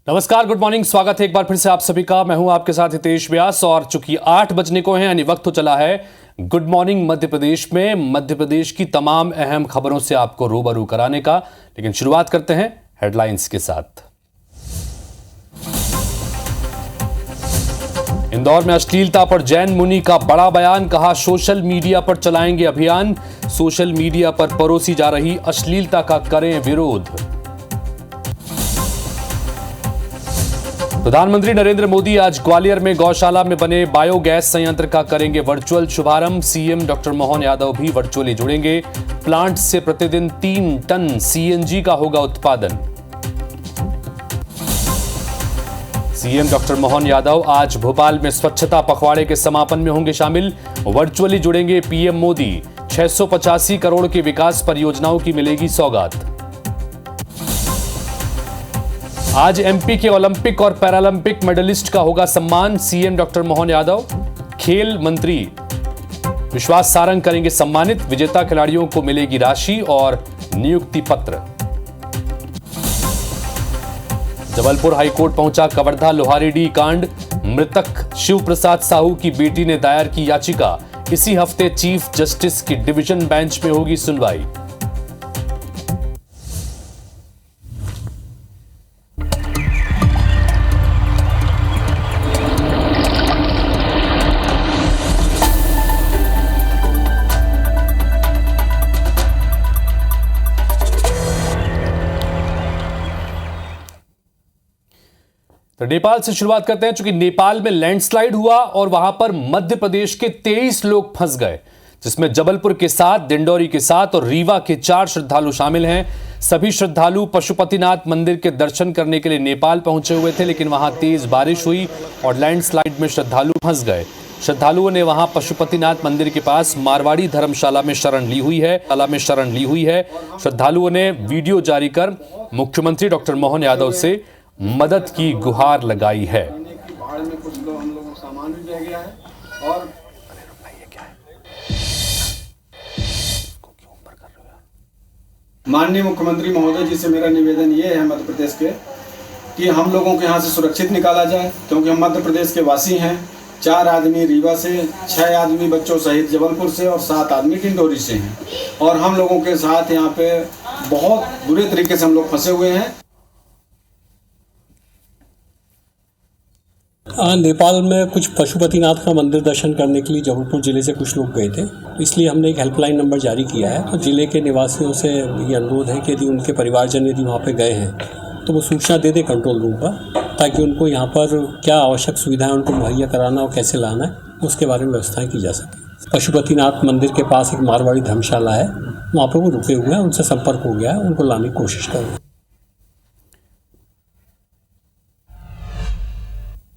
नमस्कार, good morning. स्वागत है एक बार फिर से आप सभी का। मैं हूं आपके साथ हितेश व्यास और चूंकि 8 बजने को है यानी वक्त हो चला है गुड मॉर्निंग मध्य प्रदेश में मध्य प्रदेश की तमाम अहम खबरों से आपको रूबरू कराने का। लेकिन शुरुआत करते हैं हेडलाइंस के साथ। इंदौर में अश्लीलता पर जैन मुनि का बड़ा बयान। कहा, सोशल मीडिया पर चलाएंगे अभियान। सोशल मीडिया पर परोसी जा रही अश्लीलता का करें विरोध। प्रधानमंत्री नरेंद्र मोदी आज ग्वालियर में गौशाला में बने बायोगैस संयंत्र का करेंगे वर्चुअल शुभारंभ। सीएम डॉक्टर मोहन यादव भी वर्चुअली जुड़ेंगे। प्लांट से प्रतिदिन 3 टन सीएनजी का होगा उत्पादन। सीएम डॉक्टर मोहन यादव आज भोपाल में स्वच्छता पखवाड़े के समापन में होंगे शामिल। वर्चुअली जुड़ेंगे पीएम मोदी। 685 करोड़ की विकास परियोजनाओं की मिलेगी सौगात। आज एमपी के ओलंपिक और पैरालंपिक मेडलिस्ट का होगा सम्मान। सीएम डॉक्टर मोहन यादव खेल मंत्री विश्वास सारंग करेंगे सम्मानित। विजेता खिलाड़ियों को मिलेगी राशि और नियुक्ति पत्र। जबलपुर हाईकोर्ट पहुंचा कवर्धा लोहारेडी कांड। मृतक शिव प्रसाद साहू की बेटी ने दायर की याचिका। इसी हफ्ते चीफ जस्टिस की डिवीजन बेंच में होगी सुनवाई। तो नेपाल से शुरुआत करते हैं। चूंकि नेपाल में लैंडस्लाइड हुआ और वहां पर मध्य प्रदेश के 23 लोग फंस गए, जिसमें जबलपुर के 7, डिंडौरी के 7 और रीवा के 4 श्रद्धालु शामिल हैं। सभी श्रद्धालु पशुपतिनाथ मंदिर के दर्शन करने के लिए नेपाल पहुंचे हुए थे, लेकिन वहां तेज बारिश हुई और लैंडस्लाइड में श्रद्धालु फंस गए। श्रद्धालुओं ने वहां पशुपतिनाथ मंदिर के पास मारवाड़ी धर्मशाला में शरण ली हुई है। श्रद्धालुओं ने वीडियो जारी कर मुख्यमंत्री डॉक्टर मोहन यादव से मदद की गुहार लगाई है। पहाड़ में कुछ लोग हम लोगों का सामान भी रह गया है और माननीय मुख्यमंत्री महोदय जी से मेरा निवेदन ये है मध्य प्रदेश के कि हम लोगों को यहाँ से सुरक्षित निकाला जाए, क्योंकि हम मध्य प्रदेश के वासी हैं। 4 आदमी रीवा से, 6 आदमी बच्चों सहित जबलपुर से और 7 आदमी डिंडौरी से हैं और हम लोगों के साथ यहाँ पे बहुत बुरे तरीके से हम लोग फंसे हुए हैं। नेपाल में कुछ पशुपतिनाथ का मंदिर दर्शन करने के लिए जबलपुर ज़िले से कुछ लोग गए थे, इसलिए हमने एक हेल्पलाइन नंबर जारी किया है। तो ज़िले के निवासियों से ये अनुरोध है कि यदि उनके परिवारजन यदि वहाँ पे गए हैं तो वो सूचना दे दें कंट्रोल रूम पर, ताकि उनको यहाँ पर क्या आवश्यक सुविधाएं उनको मुहैया कराना और कैसे लाना है उसके बारे में व्यवस्थाएँ की जा सके। पशुपतिनाथ मंदिर के पास एक मारवाड़ी धर्मशाला है, वहाँ पर वो रुके हुए हैं, उनसे संपर्क हो गया है, उनको लाने की कोशिश कर रहे हैं।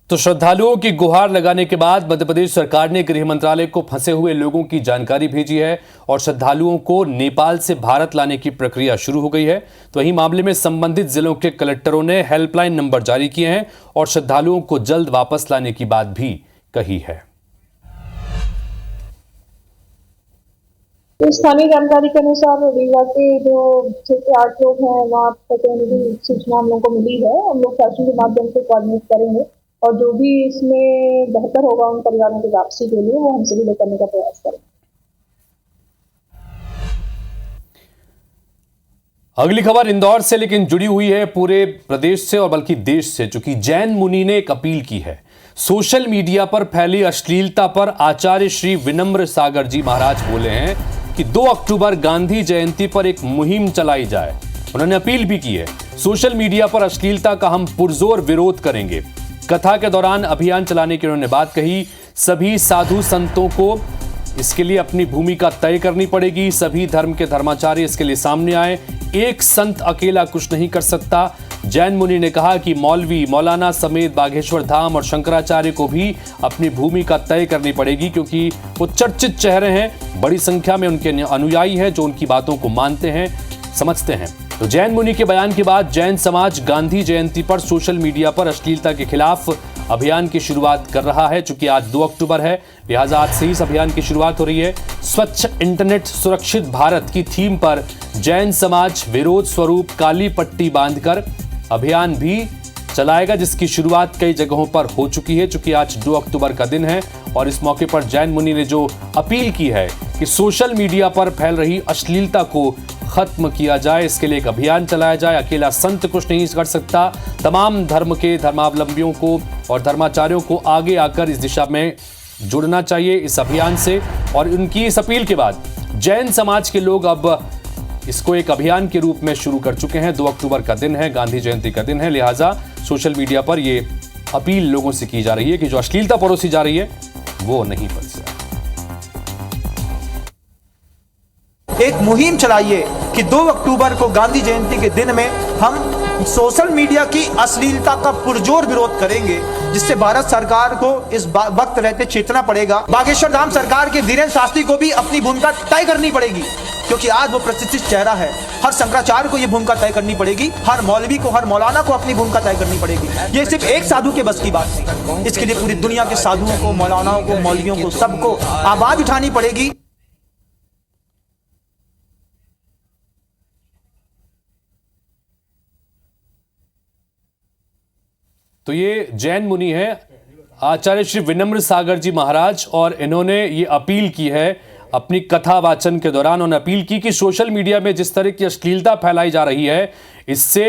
तो श्रद्धालुओं की गुहार लगाने के बाद मध्य प्रदेश सरकार ने गृह मंत्रालय को फंसे हुए लोगों की जानकारी भेजी है और श्रद्धालुओं को नेपाल से भारत लाने की प्रक्रिया शुरू हो गई है। तो वहीं मामले में संबंधित जिलों के कलेक्टरों ने हेल्पलाइन नंबर जारी किए हैं और श्रद्धालुओं को जल्द वापस लाने की बात भी कही है। तो स्थानीय जानकारी के अनुसार रीवा के जो 6 से 8 लोग हैं, वहाँ प्रतिनिधि सूचना हम लोग को मिली है। हम लोग शासन के माध्यम से कोऑर्डिनेट करेंगे और जो भी इसमें बेहतर होगा उन परिवारों की वापसी के लिए वो हमसे भी ले करने का प्रयास करेंगे। अगली खबर इंदौर से, लेकिन जुड़ी हुई है पूरे प्रदेश से और बल्कि देश से। चूंकि जैन मुनि ने एक अपील की है। सोशल मीडिया पर फैली अश्लीलता पर आचार्य श्री विनम्र सागर जी महाराज बोले हैं कि 2 अक्टूबर गांधी जयंती पर एक मुहिम चलाई जाए। उन्होंने अपील भी की है, सोशल मीडिया पर अश्लीलता का हम पुरजोर विरोध करेंगे। कथा के दौरान अभियान चलाने की उन्होंने बात कही। सभी साधु संतों को इसके लिए अपनी भूमिका तय करनी पड़ेगी। सभी धर्म के धर्माचार्य इसके लिए सामने आए। एक संत अकेला कुछ नहीं कर सकता। जैन मुनि ने कहा कि मौलवी, मौलाना समेत बागेश्वर धाम और शंकराचार्य को भी अपनी भूमिका तय करनी पड़ेगी, क्योंकि वो चर्चित चेहरे हैं। बड़ी संख्या में उनके अनुयायी हैं जो उनकी बातों को मानते हैं, समझते हैं। तो जैन मुनि के बयान के बाद जैन समाज गांधी जयंती पर सोशल मीडिया पर अश्लीलता के खिलाफ अभियान की शुरुआत कर रहा है। चूंकि आज 2 अक्टूबर है, लिहाजा आज से इस अभियान की शुरुआत हो रही है। स्वच्छ इंटरनेट सुरक्षित भारत की थीम पर जैन समाज विरोध स्वरूप काली पट्टी बांधकर अभियान भी चलाएगा, जिसकी शुरुआत कई जगहों पर हो चुकी है। चूंकि आज 2 अक्टूबर का दिन है और इस मौके पर जैन मुनि ने जो अपील की है कि सोशल मीडिया पर फैल रही अश्लीलता को खत्म किया जाए, इसके लिए एक अभियान चलाया जाए। अकेला संत कुछ नहीं कर सकता, तमाम धर्म के धर्मावलंबियों को और धर्माचार्यों को आगे आकर इस दिशा में जुड़ना चाहिए इस अभियान से। और उनकी इस अपील के बाद जैन समाज के लोग अब इसको एक अभियान के रूप में शुरू कर चुके हैं। 2 अक्टूबर का दिन है, गांधी जयंती का दिन है, लिहाजा सोशल मीडिया पर ये अपील लोगों से की जा रही है कि जो अश्लीलता परोसी जा रही है वो नहीं परोसी। एक मुहिम चलाइए कि 2 अक्टूबर को गांधी जयंती के दिन में हम सोशल मीडिया की अश्लीलता का पुरजोर विरोध करेंगे, जिससे भारत सरकार को इस वक्त रहते चेतना पड़ेगा। बागेश्वर धाम सरकार के वीरेंद्र शास्त्री को भी अपनी भूमिका तय करनी पड़ेगी, क्योंकि आज वो प्रतिष्ठित चेहरा है। हर शंकराचार्य को ये भूमिका तय करनी पड़ेगी, हर मौलवी को, हर मौलाना को अपनी भूमिका तय करनी पड़ेगी। ये सिर्फ एक साधु के बस की बात नहीं, इसके लिए पूरी दुनिया के साधुओं को, मौलानाओं को, मौलवियों को, सबको आवाज उठानी पड़ेगी। तो ये जैन मुनि है आचार्य श्री विनम्र सागर जी महाराज, और इन्होंने ये अपील की है अपनी कथा वाचन के दौरान। उन्होंने अपील की कि सोशल मीडिया में जिस तरह की अश्लीलता फैलाई जा रही है, इससे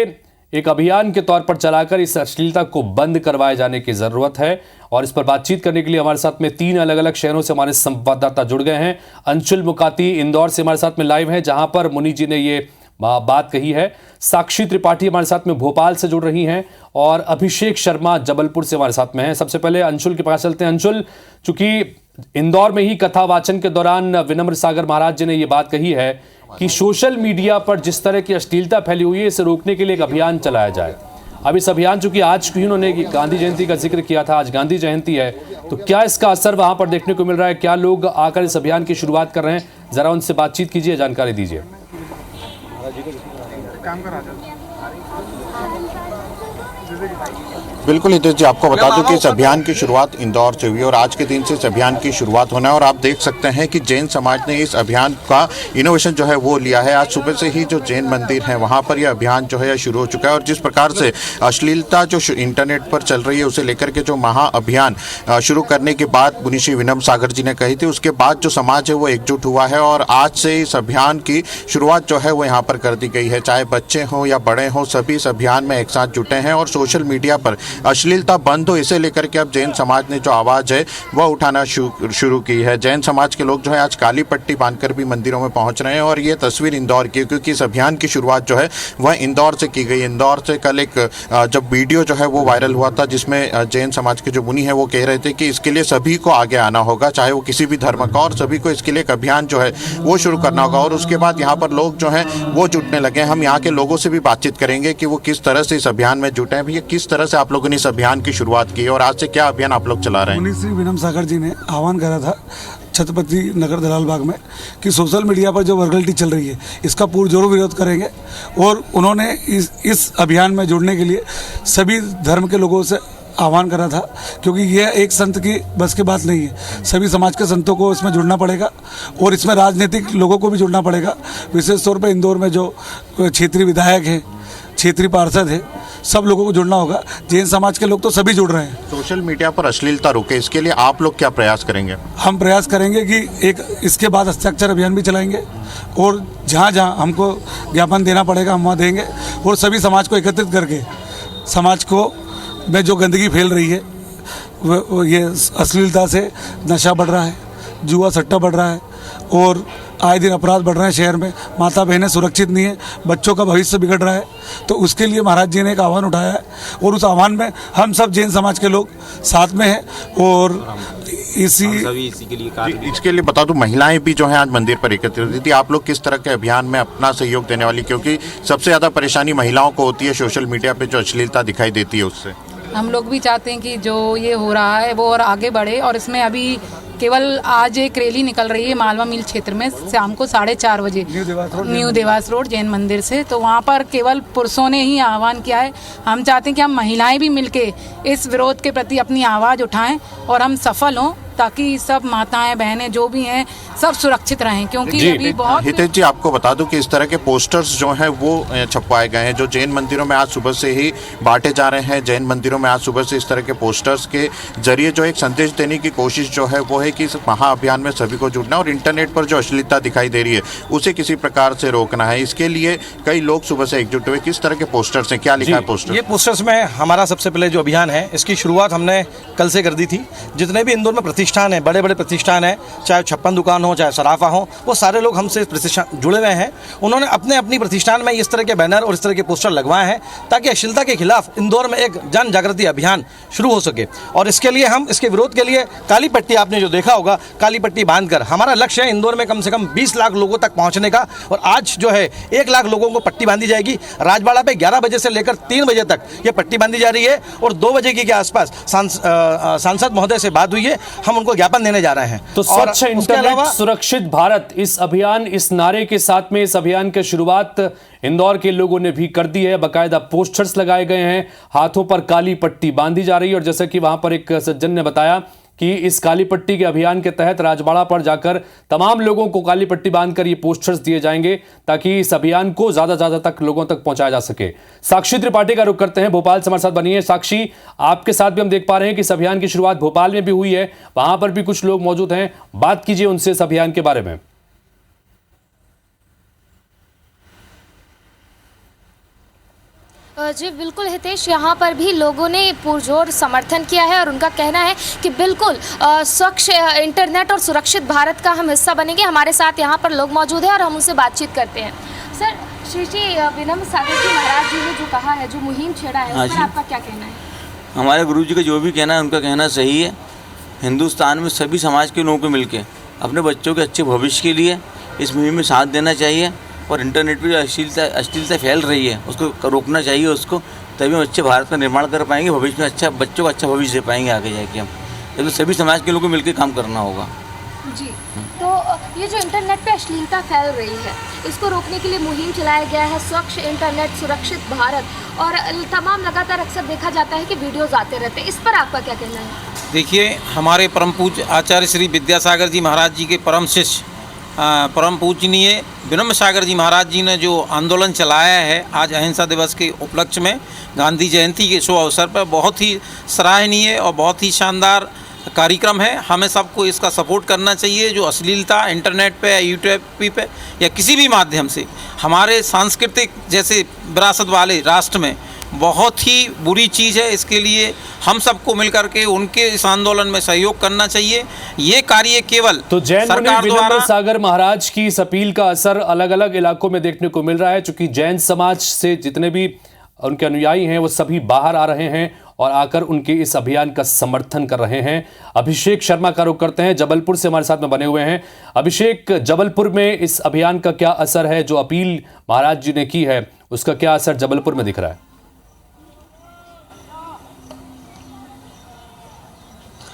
एक अभियान के तौर पर चलाकर इस अश्लीलता को बंद करवाए जाने की ज़रूरत है। और इस पर बातचीत करने के लिए हमारे साथ में 3 अलग अलग शहरों से हमारे संवाददाता जुड़ गए हैं। अंशुल मुकाती इंदौर से हमारे साथ में लाइव है, जहां पर मुनि जी ने ये बात कही है। साक्षी त्रिपाठी हमारे साथ में भोपाल से जुड़ रही हैं और अभिषेक शर्मा जबलपुर से हमारे साथ में हैं। सबसे पहले अंशुल के पास चलते हैं। अंशुल, चूंकि इंदौर में ही कथा वाचन के दौरान विनम्र सागर महाराज जी ने ये बात कही है कि सोशल मीडिया पर जिस तरह की अश्लीलता फैली हुई है, इसे रोकने के लिए एक अभियान चलाया जाए। अब इस अभियान, चूंकि आज ही उन्होंने गांधी जयंती का जिक्र किया था, आज गांधी जयंती है, तो क्या इसका असर वहां पर देखने को मिल रहा है? क्या लोग आकर इस अभियान की शुरुआत कर रहे हैं? जरा उनसे बातचीत कीजिए, जानकारी दीजिए। बिल्कुल हितेश जी, आपको बता दूं कि इस अभियान की शुरुआत इंदौर से हुई और आज के दिन से इस अभियान की शुरुआत होना है। और आप देख सकते हैं कि जैन समाज ने इस अभियान का इनोवेशन जो है वो लिया है। आज सुबह से ही जो जैन मंदिर है वहां पर यह अभियान जो है शुरू हो चुका है। और जिस प्रकार से अश्लीलता जो इंटरनेट पर चल रही है उसे लेकर के जो महा अभियान शुरू करने की बात मुनि श्री विनम्र सागर जी ने कही थी, उसके बाद जो समाज है वो एकजुट हुआ है और आज से इस अभियान की शुरुआत जो है वो यहाँ पर कर दी गई है। चाहे बच्चे हों या बड़े हों, सभी इस अभियान में एक साथ जुटे हैं और सोशल मीडिया पर अश्लीलता बंद हो, इसे लेकर के अब जैन समाज ने जो आवाज़ है वह उठाना शुरू की है। जैन समाज के लोग जो है आज काली पट्टी बांधकर भी मंदिरों में पहुंच रहे हैं और ये तस्वीर इंदौर की, क्योंकि इस अभियान की शुरुआत जो है वह इंदौर से की गई। इंदौर से कल एक जब वीडियो जो है वो वायरल हुआ था, जिसमें जैन समाज के जो मुनि है वो कह रहे थे कि इसके लिए सभी को आगे आना होगा, चाहे वो किसी भी धर्म का, और सभी को इसके लिए एक अभियान जो है वो शुरू करना होगा। और उसके बाद यहाँ पर लोग जो हैं वो जुटने लगे। हम यहाँ के लोगों से भी बातचीत करेंगे कि वो किस तरह से इस अभियान में जुटे हैं। भैया, किस तरह से आप लोगों ने इस अभियान की शुरुआत की और आज से क्या अभियान आप लोग चला रहे हैं? मुनि श्री विनम्र सागर जी ने आह्वान करा था छत्रपति नगर दलाल बाग में कि सोशल मीडिया पर जो वर्गलिटी चल रही है इसका पुरजोर विरोध करेंगे। और उन्होंने इस अभियान में जुड़ने के लिए सभी धर्म के लोगों से आह्वान करा था, क्योंकि यह एक संत की बस की बात नहीं है। सभी समाज के संतों को इसमें जुड़ना पड़ेगा और इसमें राजनीतिक लोगों को भी जुड़ना पड़ेगा। विशेष तौर पर इंदौर में जो क्षेत्रीय विधायक हैं, क्षेत्रीय पार्षद है, सब लोगों को जुड़ना होगा। जैन समाज के लोग तो सभी जुड़ रहे हैं। सोशल मीडिया पर अश्लीलता रोके, इसके लिए आप लोग क्या प्रयास करेंगे? हम प्रयास करेंगे कि एक इसके बाद हस्ताक्षर अभियान भी चलाएंगे और जहाँ जहाँ हमको ज्ञापन देना पड़ेगा हम वहाँ देंगे। और सभी समाज को एकत्रित करके समाज को में जो गंदगी फैल रही है, ये अश्लीलता से नशा बढ़ रहा है, जुआ सट्टा बढ़ रहा है और आए दिन अपराध बढ़ रहे हैं शहर में, माता बहनें सुरक्षित नहीं है, बच्चों का भविष्य बिगड़ रहा है। तो उसके लिए महाराज जी ने एक आह्वान उठाया है और उस आह्वान में हम सब जैन समाज के लोग साथ में हैं और इसके लिए बता दूं, महिलाएं भी जो हैं आज मंदिर पर एकत्रित हुई थी। आप लोग किस तरह के अभियान में अपना सहयोग देने वाली, क्योंकि सबसे ज़्यादा परेशानी महिलाओं को होती है सोशल मीडिया पर जो अश्लीलता दिखाई देती है उससे। हम लोग भी चाहते हैं कि जो ये हो रहा है वो और आगे बढ़े। और इसमें अभी केवल आज एक रैली निकल रही है मालवा मिल क्षेत्र में शाम को 4:30 बजे न्यू देवास रोड जैन मंदिर से। तो वहाँ पर केवल पुरुषों ने ही आह्वान किया है। हम चाहते हैं कि हम महिलाएं भी मिलके इस विरोध के प्रति अपनी आवाज़ उठाएं और हम सफल हों, ताकि सब माताएं बहनें जो भी हैं सब सुरक्षित रहें, क्योंकि जी। अभी बहुत हितेश जी, आपको बता दूं कि इस तरह के पोस्टर्स जो हैं वो छपवाए गए हैं, जो जैन मंदिरों में आज सुबह से ही बांटे जा रहे हैं। जैन मंदिरों में आज सुबह से इस तरह के पोस्टर्स के जरिए जो एक संदेश देने की कोशिश जो है वो है कि इस महाअभियान में सभी को जुड़ना और इंटरनेट पर जो अश्लीलता दिखाई दे रही है उसे किसी प्रकार से रोकना है। इसके लिए कई लोग सुबह से एकजुट हुए। किस तरह के पोस्टर्स हैं, क्या लिखा है पोस्टर? ये पोस्टर्स में हमारा सबसे पहले जो अभियान है इसकी शुरुआत हमने कल से कर दी थी। जितने भी इंदौर में प्रतिष्ठान है, बड़े बड़े प्रतिष्ठान है, चाहे 56 दुकान हो चाहे सराफा हो, वो सारे लोग हमसे प्रतिष्ठान जुड़े हुए हैं। उन्होंने अपने अपनी प्रतिष्ठान में इस तरह के बैनर और इस तरह के पोस्टर लगवाए हैं ताकि अश्लीलता के खिलाफ इंदौर में एक जन जागृति अभियान शुरू हो सके। और इसके लिए हम इसके विरोध के लिए काली पट्टी, आपने जो देखा होगा, काली पट्टी बांधकर हमारा लक्ष्य है इंदौर में कम से कम 20 लाख लोगों तक पहुंचने का। और आज जो है 1 लाख लोगों को पट्टी बांधी जाएगी। राजबाड़ा पे 11 बजे से लेकर 3 बजे तक ये पट्टी बांधी जा रही है और 2 बजे के आसपास सांसद महोदय से बात हुई है, हम उनको ज्ञापन देने जा रहे हैं। तो स्वच्छ इंटरनेट सुरक्षित भारत, इस अभियान, इस नारे के साथ में इस अभियान की शुरुआत इंदौर के लोगों ने भी कर दी है। बाकायदा पोस्टर्स लगाए गए हैं, हाथों पर काली पट्टी बांधी जा रही है। और जैसा कि वहां पर एक सज्जन ने बताया कि इस काली पट्टी के अभियान के तहत राजबाड़ा पर जाकर तमाम लोगों को काली पट्टी बांधकर ये पोस्टर्स दिए जाएंगे ताकि इस अभियान को ज्यादा ज्यादा तक लोगों तक पहुंचाया जा सके। साक्षी त्रिपाठी का रुख करते हैं, भोपाल से हमारे साथ बनी है। साक्षी, आपके साथ भी हम देख पा रहे हैं कि इस अभियान की शुरुआत भोपाल में भी हुई है, वहां पर भी कुछ लोग मौजूद हैं, बात कीजिए उनसे इस अभियान के बारे में। जी बिल्कुल हितेश, यहाँ पर भी लोगों ने पुरजोर समर्थन किया है और उनका कहना है कि बिल्कुल स्वच्छ इंटरनेट और सुरक्षित भारत का हम हिस्सा बनेंगे। हमारे साथ यहाँ पर लोग मौजूद हैं और हम उनसे बातचीत करते हैं। सर, श्री विनम्र सागर जी महाराज जी ने जो कहा है, जो मुहिम छेड़ा है, उस पर आपका क्या कहना है? हमारे गुरु जी का जो भी कहना है उनका कहना सही है। हिंदुस्तान में सभी समाज के लोगों को मिलकर अपने बच्चों के अच्छे भविष्य के लिए इस मुहिम में साथ देना चाहिए। और इंटरनेट पर जो अश्लीलता फैल रही है उसको रोकना चाहिए उसको, तभी हम अच्छे भारत का निर्माण कर पाएंगे, भविष्य में अच्छा बच्चों को अच्छा भविष्य दे पाएंगे आगे जाके हम। तो सभी समाज के लोगों को मिलकर काम करना होगा। जी, तो ये जो इंटरनेट पे अश्लीलता फैल रही है इसको रोकने के लिए मुहिम चलाया गया है, स्वच्छ इंटरनेट सुरक्षित भारत, और तमाम लगातार अक्सर देखा जाता है कि वीडियोज़ आते रहते हैं। इस पर आपका क्या कहना है? देखिए, हमारे परम पूज्य आचार्य श्री विद्यासागर जी महाराज जी के परम शिष्य परम पूजनीय विनम्र सागर जी महाराज जी ने जो आंदोलन चलाया है आज अहिंसा दिवस के उपलक्ष्य में, गांधी जयंती के शुभ अवसर पर, बहुत ही सराहनीय और बहुत ही शानदार कार्यक्रम है। हमें सबको इसका सपोर्ट करना चाहिए। जो अश्लीलता इंटरनेट पे, यूट्यूब पे या किसी भी माध्यम से हमारे सांस्कृतिक जैसे विरासत वाले राष्ट्र में बहुत ही बुरी चीज़ है, इसके लिए हम सबको मिलकर के उनके इस आंदोलन में सहयोग करना चाहिए। ये कार्य केवल तो जैन मुनि सरकार विनम्र द्वारा सागर महाराज की इस अपील का असर अलग अलग इलाकों में देखने को मिल रहा है, क्योंकि जैन समाज से जितने भी उनके अनुयायी हैं वो सभी बाहर आ रहे हैं और आकर उनके इस अभियान का समर्थन कर रहे हैं। अभिषेक शर्मा का रुख करते हैं, जबलपुर से हमारे साथ में बने हुए हैं। अभिषेक, जबलपुर में इस अभियान का क्या असर है? जो अपील महाराज जी ने की है उसका क्या असर जबलपुर में दिख रहा है?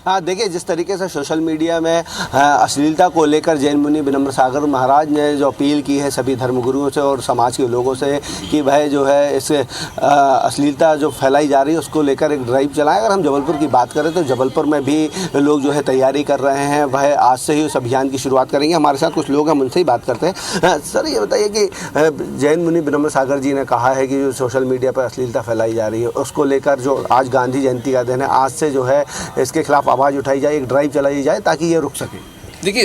हाँ, देखिए, जिस तरीके से सोशल मीडिया में अश्लीलता को लेकर जैन मुनि विनम्र सागर महाराज ने जो अपील की है सभी धर्मगुरुओं से और समाज के लोगों से कि वह जो है इस अश्लीलता जो फैलाई जा रही है उसको लेकर एक ड्राइव चलाएं। अगर हम जबलपुर की बात करें तो जबलपुर में भी लोग जो है तैयारी कर रहे हैं, वह आज से ही उस अभियान की शुरुआत करेंगे। हमारे साथ कुछ लोग हैं, उनसे ही बात करते हैं। सर, ये बताइए कि जैन मुनि विनम्र सागर जी ने कहा है कि जो सोशल मीडिया पर अश्लीलता फैलाई जा रही है उसको लेकर जो आज गांधी जयंती का दिन है, आज से जो है इसके खिलाफ आवाज़ उठाई जाए, एक ड्राइव चलाई जाए ताकि ये रुक सके। देखिए,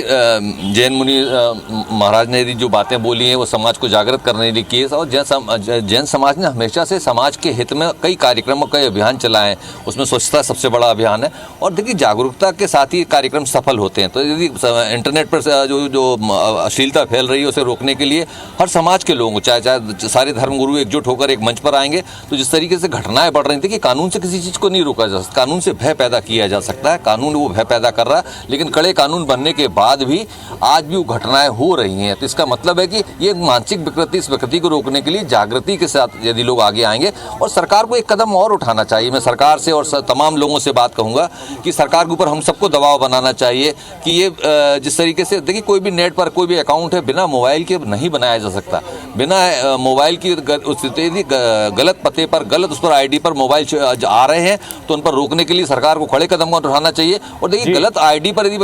जैन मुनि महाराज ने जो बातें बोली हैं वो समाज को जागृत करने के लिए की है। और जैन समाज ने हमेशा से समाज के हित में कई कार्यक्रमों, कई अभियान चलाए हैं। उसमें स्वच्छता सबसे बड़ा अभियान है। और देखिए, जागरूकता के साथ ही कार्यक्रम सफल होते हैं। तो यदि इंटरनेट पर जो अश्लीलता फैल रही है उसे रोकने के लिए हर समाज के लोगों को, चाहे सारे धर्मगुरु एकजुट होकर एक मंच पर आएंगे तो जिस तरीके से घटनाएं बढ़ रही थी कि कानून से किसी चीज़ को नहीं रोका जा सकता, कानून से भय पैदा किया जा सकता है। कानून वो भय पैदा कर रहा है, लेकिन कड़े कानून बनने के के बाद भी आज भी वो घटनाएं हो रही हैं। तो इसका मतलब है कि ये मानसिक विकृति, इस विकृति को रोकने के लिए जागृति के साथ यदि लोग आगे आएंगे, और सरकार को एक कदम और उठाना चाहिए। मैं सरकार से और तमाम लोगों से बात कहूँगा कि सरकार के ऊपर हम सबको दबाव बनाना चाहिए कि ये जिस तरीके से देखिए, कोई भी नेट पर कोई भी अकाउंट है बिना मोबाइल के नहीं बनाया जा सकता। बिना मोबाइल की गलत पते पर, गलत उस पर आईडी पर मोबाइल आ रहे हैं तो उन पर रोकने के लिए सरकार को खड़े कदम उठाना चाहिए। और देखिए, गलत आईडी पर यदि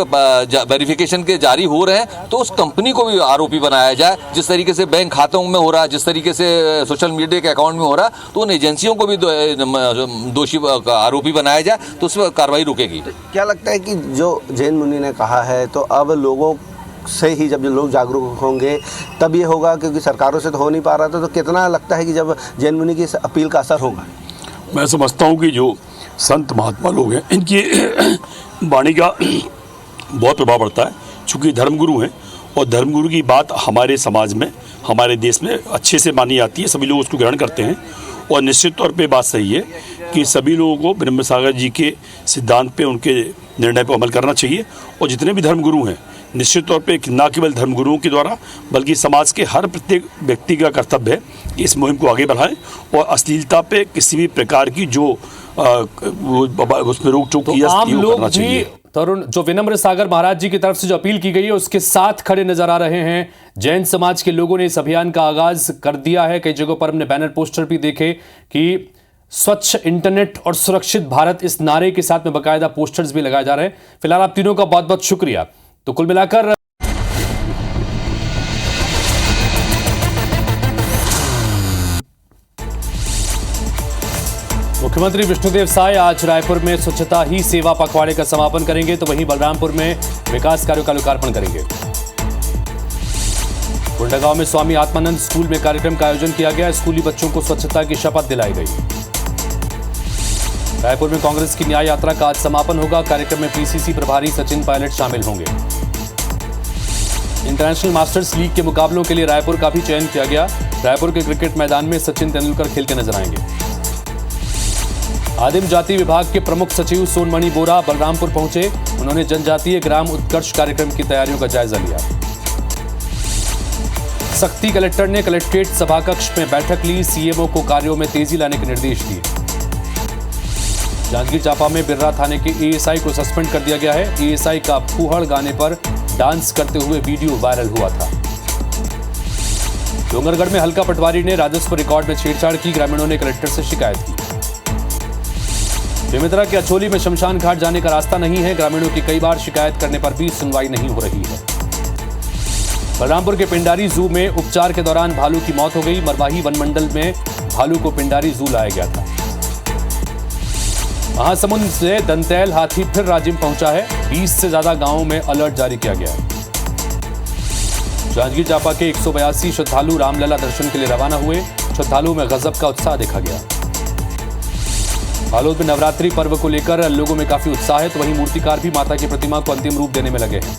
वेरिफिकेशन के जारी हो रहे हैं तो उस कंपनी को भी आरोपी बनाया जाए। जिस तरीके से बैंक खातों में हो रहा है, जिस तरीके से सोशल मीडिया के अकाउंट में हो रहा है, तो उन एजेंसियों को भी दोषी आरोपी बनाया जाए, तो उस पर कार्रवाई रुकेगी। क्या लगता है कि जो जैन मुनि ने कहा है, तो अब लोगों से ही जब लोग जागरूक होंगे तब ये होगा, क्योंकि सरकारों से तो हो नहीं पा रहा था, तो कितना लगता है कि जब जैन मुनि की इस अपील का असर होगा? मैं समझता हूँ कि जो संत महात्मा लोग हैं, इनकी वाणी का बहुत प्रभाव पड़ता है, चूँकि धर्मगुरु हैं और धर्मगुरु की बात हमारे समाज में, हमारे देश में अच्छे से मानी जाती है, सभी लोग उसको ग्रहण करते हैं। और निश्चित तौर पे बात सही है कि सभी लोगों को विनम्र सागर जी के सिद्धांत पे, उनके निर्णय पर अमल करना चाहिए। और जितने भी धर्मगुरु हैं, निश्चित तौर पे न केवल धर्मगुरुओं के द्वारा बल्कि समाज के हर प्रत्येक व्यक्ति का कर्तव्य है कि इस मुहिम को आगे बढ़ाएं और अश्लीलता पे किसी भी प्रकार की जो उसमें रोक टोक की जाती है वो करना चाहिए। तरुण, जो विनम्र सागर महाराज जी की तरफ से जो अपील की गई है उसके साथ खड़े नजर आ रहे हैं जैन समाज के लोगों ने। इस अभियान का आगाज कर दिया है। कई जगहों पर हमने बैनर पोस्टर भी देखे कि स्वच्छ इंटरनेट और सुरक्षित भारत, इस नारे के साथ में बाकायदा पोस्टर्स भी लगाए जा रहे हैं। फिलहाल आप तीनों का बहुत बहुत शुक्रिया। तो कुल मिलाकर मुख्यमंत्री विष्णुदेव साय आज रायपुर में स्वच्छता ही सेवा पखवाड़े का समापन करेंगे, तो वहीं बलरामपुर में विकास कार्यों का लोकार्पण करेंगे। कोंडागांव में स्वामी आत्मानंद स्कूल में कार्यक्रम का आयोजन किया गया। स्कूली बच्चों को स्वच्छता की शपथ दिलाई गई। रायपुर में कांग्रेस की न्याय यात्रा का आज समापन होगा। कार्यक्रम में पीसीसी प्रभारी सचिन पायलट शामिल होंगे। इंटरनेशनल मास्टर्स लीग के मुकाबलों के लिए रायपुर का भी चयन किया गया। रायपुर के क्रिकेट मैदान में सचिन तेंदुलकर खेलते नजर आएंगे। आदिम जाति विभाग के प्रमुख सचिव सोनमणि बोरा बलरामपुर पहुंचे। उन्होंने जनजातीय ग्राम उत्कर्ष कार्यक्रम की तैयारियों का जायजा लिया। सक्ती कलेक्टर ने कलेक्ट्रेट सभाकक्ष में बैठक ली। सीएमओ को कार्यों में तेजी लाने के निर्देश दिए। जांजगीर चांपा में बिर्रा थाने के एएसआई को सस्पेंड कर दिया गया है। एएसआई का फूहड़ गाने पर डांस करते हुए वीडियो वायरल हुआ था। डोंगरगढ़ में हल्का पटवारी ने राजस्व रिकॉर्ड में छेड़छाड़ की। ग्रामीणों ने कलेक्टर से शिकायत की। बेमेतरा के अछोली में शमशान घाट जाने का रास्ता नहीं है। ग्रामीणों की कई बार शिकायत करने पर भी सुनवाई नहीं हो रही है। बलरामपुर के पिंडारी जू में उपचार के दौरान भालू की मौत हो गई। मरवाही वन मंडल में भालू को पिंडारी जू लाया गया था। महासमुंद से दंतैल हाथी फिर राजिम पहुंचा है। 20 से ज्यादा गांवों में अलर्ट जारी किया गया है। जांजगीर चांपा के 182 श्रद्धालु रामलला दर्शन के लिए रवाना हुए। श्रद्धालुओं में गजब का उत्साह देखा गया। बालोद में नवरात्रि पर्व को लेकर लोगों में काफी उत्साह है, तो वहीं मूर्तिकार भी माता की प्रतिमा को अंतिम रूप देने में लगे हैं।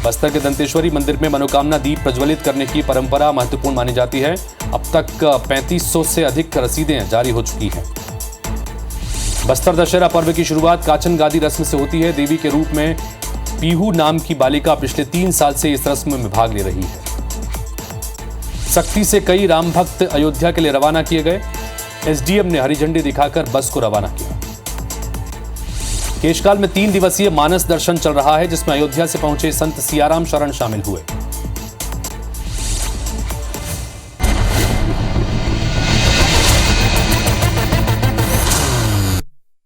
बस्तर के दंतेश्वरी मंदिर में मनोकामना दीप प्रज्वलित करने की परंपरा महत्वपूर्ण मानी जाती है। अब तक 3500 से अधिक रसीदें जारी हो चुकी हैं। बस्तर दशहरा पर्व की शुरुआत काचन गादी रस्म से होती है। देवी के रूप में पीहू नाम की बालिका पिछले 3 साल से इस रस्म में भाग ले रही है। सक्ती से कई राम भक्त अयोध्या के लिए रवाना किए गए। एसडीएम ने हरी झंडी दिखाकर बस को रवाना किया। केशकाल में 3 दिवसीय मानस दर्शन चल रहा है, जिसमें अयोध्या से पहुंचे संत सियाराम शरण शामिल हुए।